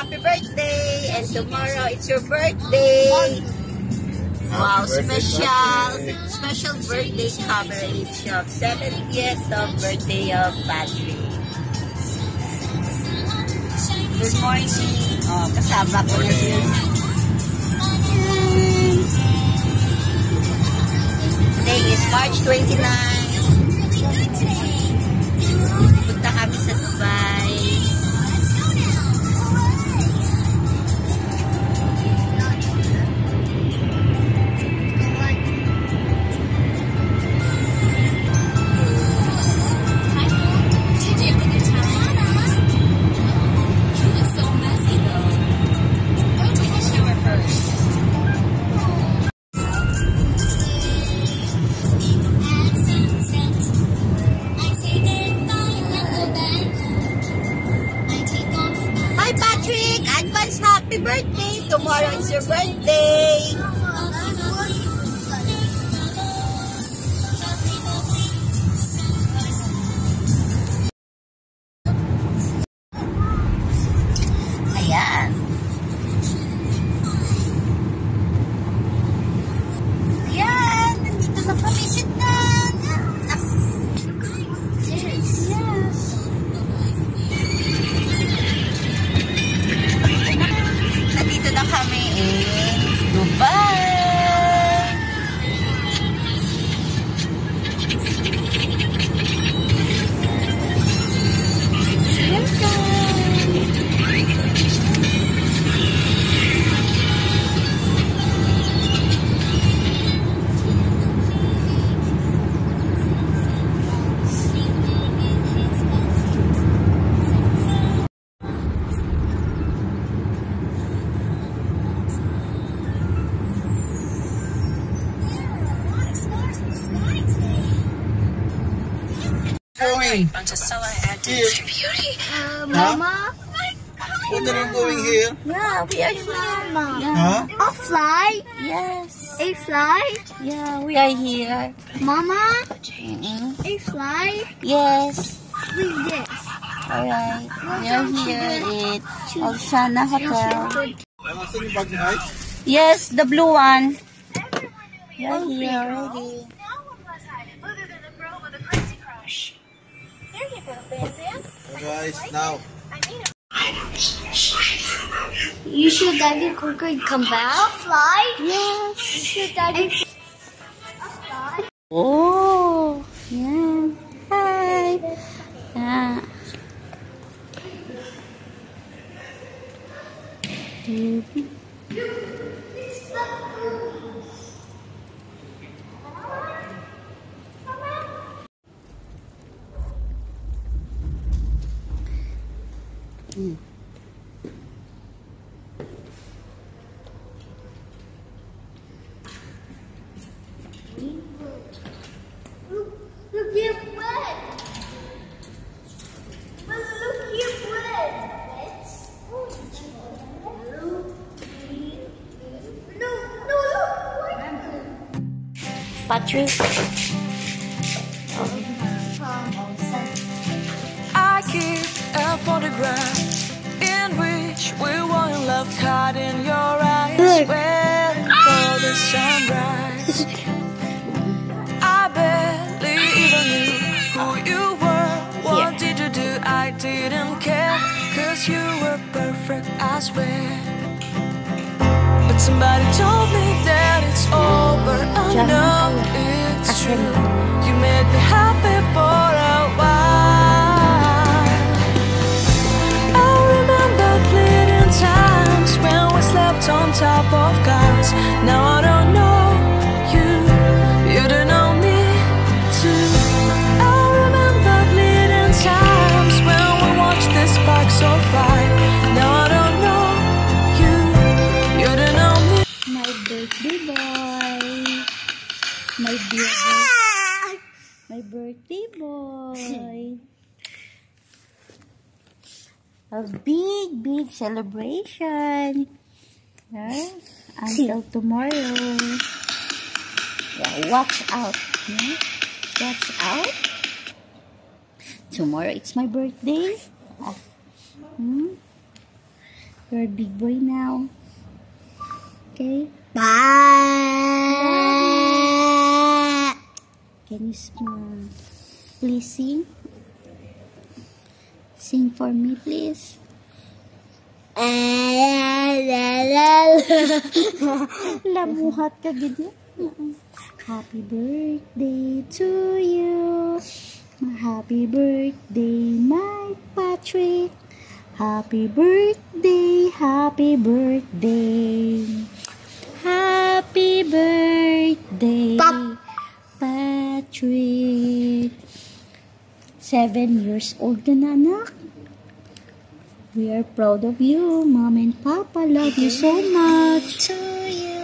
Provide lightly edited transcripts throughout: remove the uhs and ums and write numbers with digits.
happy birthday! And tomorrow it's your birthday! Wow, special birthday coverage of 70th birthday of Patrick. Good morning! Oh, kasama ko na yun. Today is March 29. Punta kami sa Dubai. Happy birthday! Tomorrow is your birthday! Ayan. Ayan! Nandito na kami. Sit down! Nandito na kami in Dubai. Going onto Sella Atkins Beauty. Mama? What are you going here? Yeah, we are here. Mama. Huh? A fly? Yes. A fly? Yeah, we are here. Mama? Mm-hmm. A fly? Yes. With this. Alright. We are here at Oceana Hotel. Yes, the blue one. We are here already. Guys, now. You sure Daddy could come back? A fly? Yes. You sure Daddy Oh, yeah. Hi. Yeah. Look here, wet. Look here, wet. No, look. Patrick. I keep a photograph in which we were in love, caught in your eyes, waiting for the sunrise. I barely even knew who you were. What did you do? I didn't care, 'cause you were perfect, I swear. But somebody told me that it's over. I know it's true. You made me happy for a while. I remember fleeting times when we slept on top of cars. Now I don't know you, you don't know me too. I remember fleeting times when we watched the sparks so fire. Now I don't know you, you don't know me. My birthday boy. My dear boy. My birthday boy. A big celebration. Yeah? Until tomorrow. Yeah, watch out. Yeah? Watch out. Tomorrow it's my birthday. You're a big boy now. Okay? Bye. Can you smile? Please sing. Sing for me, please. Lamuhat ka gid. Happy birthday to you. Happy birthday, my Patrick. Happy birthday, happy birthday. Happy birthday, Patrick. 7 years old ka na, anak. We are proud of you. Mom and Papa love you so much. To you.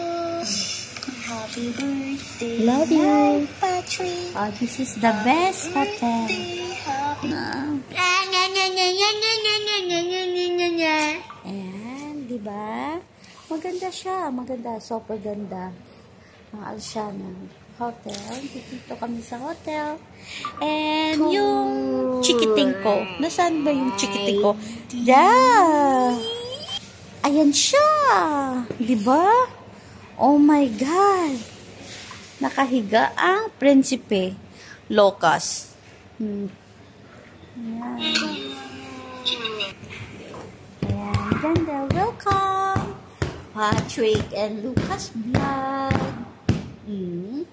Happy birthday. Love you. Patrick. Oh, this is the best hotel. Ayan, di ba? Maganda siya. Maganda. Super ganda. Mahal siya ng hotel. Dito kami sa hotel. And yung chikiting ko. Nasaan ba yung chikiting ko? Yeah! Ayan siya! Di ba? Oh my God! Nakahiga ang prinsipe. Locust. Ayan. Ayan, ganda. Welcome! Patrick and Lucas vlog. Ayan.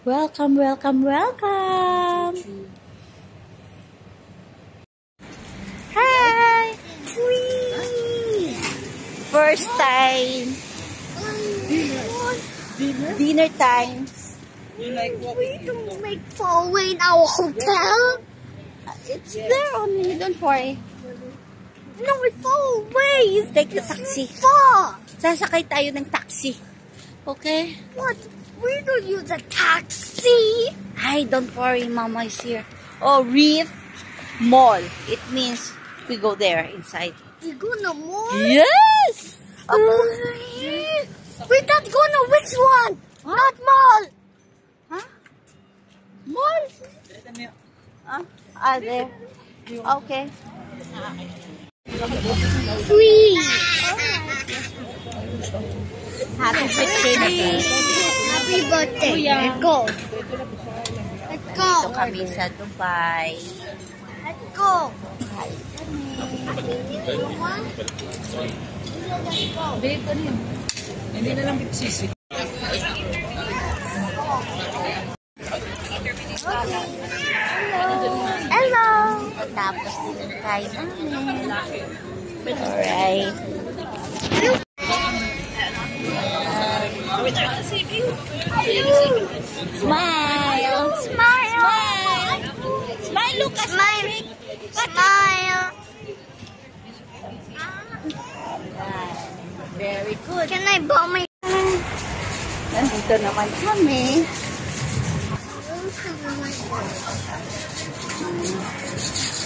Welcome, welcome, welcome! Hi! First time. Dinner time. We don't make far away in our hotel. It's there only, don't worry. No, it's far away. It's Take the taxi. far. Sasakay tayo ng taxi. Okay? What? We don't use a taxi. Hi, don't worry, Mama is here. Oh, Reef Mall. It means we go there inside. We go no more. Yes! We not go no which one? Not mall. Huh? Mall? Huh? Ah, there. Okay. Free. Happy birthday, baby. Happy birthday. Let's go. Let's go. Dito kami sa Dubai. Let's go. Hindi na lang sisig. Hello! Tapos din kain namin. Alright. Smile! Smile. Smile, Lucas! Smile. Smile. Very good. Can I blow my... Nandito naman kami.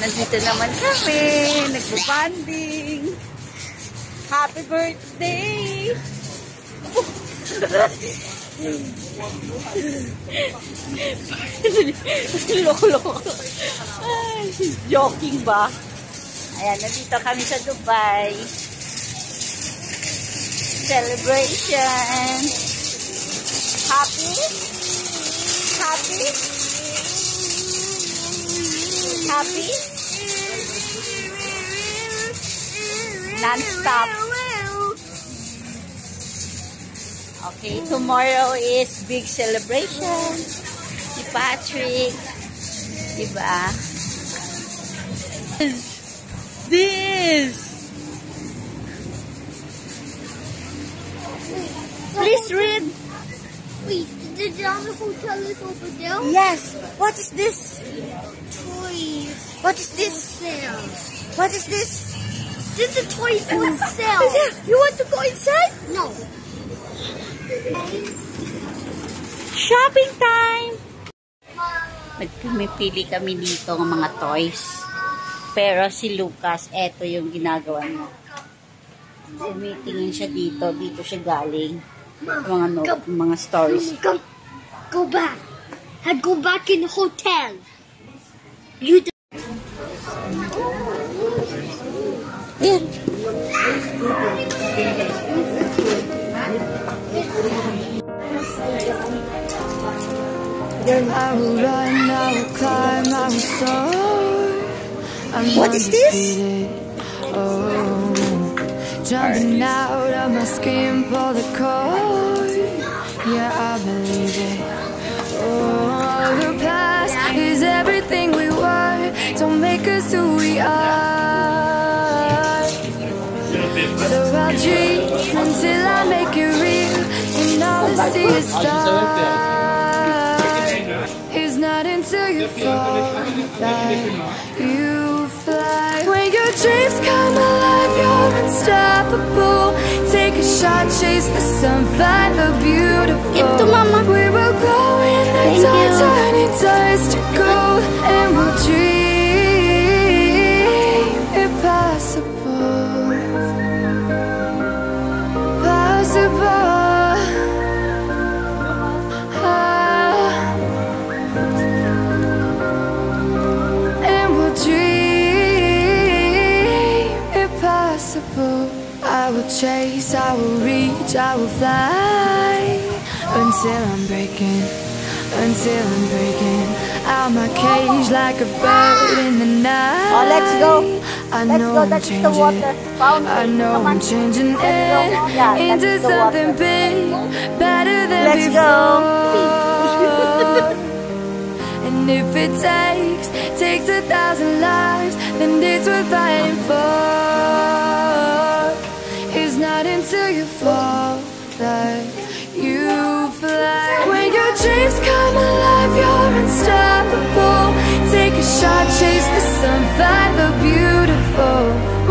Nandito naman kami. Nagbubanding. Happy birthday! Loko-loko. Ay, joking ba? Ayan, nandito kami sa Dubai. Celebration. Happy? Happy? Happy? Non-stop. Okay, tomorrow is big celebration. Si Patrick. Diba? This. Please read. Wait, the other hotel is over there? Yes. What is this? Toys. What is this? Sale. What is this? This is toys on sale. You want to go inside? No. Shopping time! Nagpumipili kami dito ng mga toys. Pero si Lucas, eto yung ginagawa niya. Tumitingin siya dito. Dito siya galing. Mga note, mga stories. Go back. I'd go back in the hotel. You Yeah. I will run, I will climb, I will soar. I'm What is this? undefeated. Oh, jumping out of my skin, pull the cord. Yeah, I believe it. Oh, the past is everything we were. Don't make us who we are. So I'll dream until I make it real, and all I see is stars. It's not until you fall that you fly. When your dreams come alive, you're unstoppable. Take a shot, chase the sun, find the beautiful. Give to Mama. We will go in the Thank dark, you. turning dust to gold, and we'll dream impossible. Possible. And we'll dream impossible. I will chase, I will reach, I will fly until I'm breaking out my cage like a bird in the night. Oh, let's go. I Let's know go. I'm That's the changing. water fountain. I know Come on. I'm changing Let's go. Yeah, it into that's the something water. big, better than Let's go. before. And if it takes 1,000 lives, then it's worth fighting for. It's not until you fall that you fly. When your dreams come alive, you're unstoppable. Take a shot, chase the sun, find the beautiful.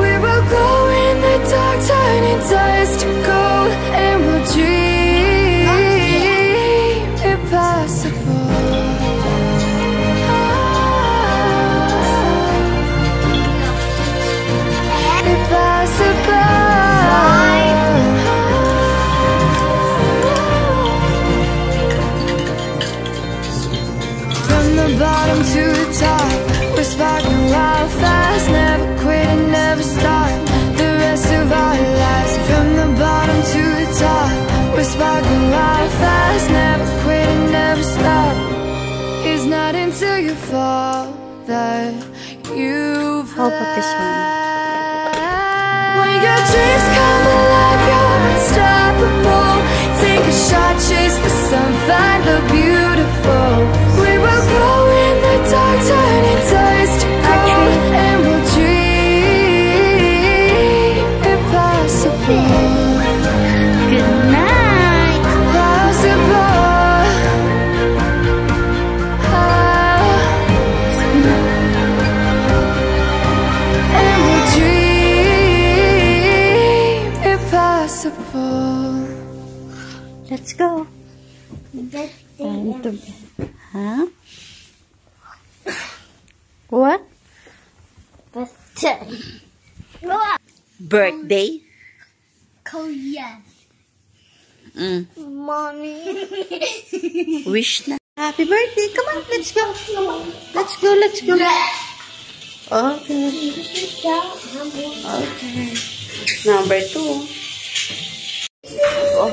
We will go in the dark, turning dust to gold, and we'll dream impossible. From the bottom to the top, we're sparking wild fast. Never quit and never stop the rest of our lives. From the bottom to the top, we're sparking wild fast. Never quit and never stop. It's not until you fall that you How about this one? When your dreams come alive, you're unstoppable. Take a shot, chase the sun, find the beautiful. We will go in the dark, turning dust to gold, and we'll dream impossible. Good night. Possible. And we'll dream impossible. Let's go. Time to... Huh? What? Birthday? Korea. Mommy. Wish na. Happy birthday. Come on, let's go. Let's go, let's go. Okay. Okay. Number 2. Oh.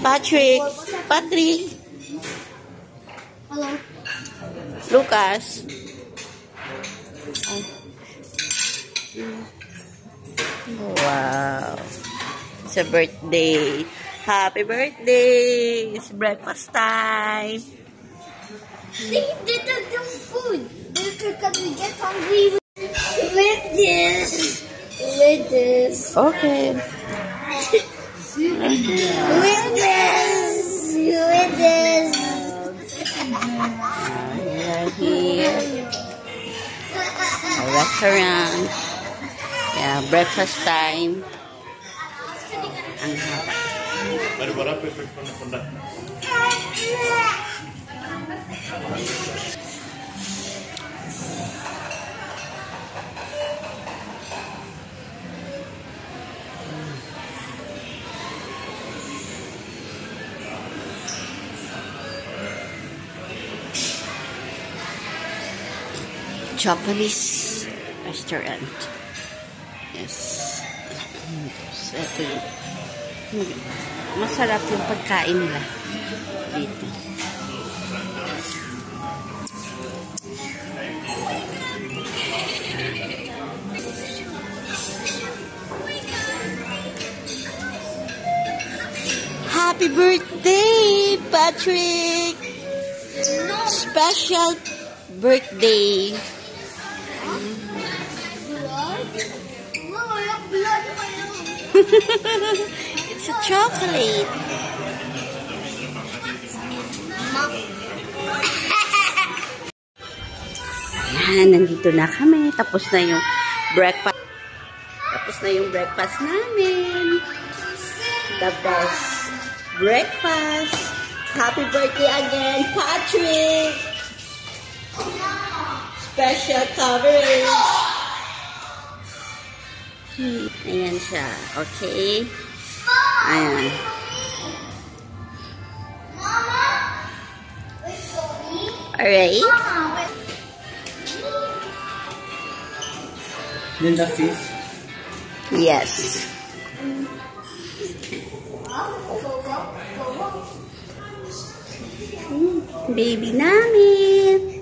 Patrick. Hello. Lucas. Wow. It's a birthday. Happy birthday. It's breakfast time. They did the food. Because we get hungry with this. With this. Okay. With this. With this. We are here. A restaurant. Yeah, breakfast time. Ang haba. Japanese restaurant. Yes. So, ito yung masarap yung pagkain nila dito. Happy birthday, Patrick! Special birthday. It's a chocolate. Ayan, nandito na kami. Tapos na yung breakfast. Tapos na yung breakfast namin. The best breakfast. Happy birthday again, Patrick! Special coverage. Ayan siya. Okay. Ayan. Alright. Then the fifth. Yes. Baby namin.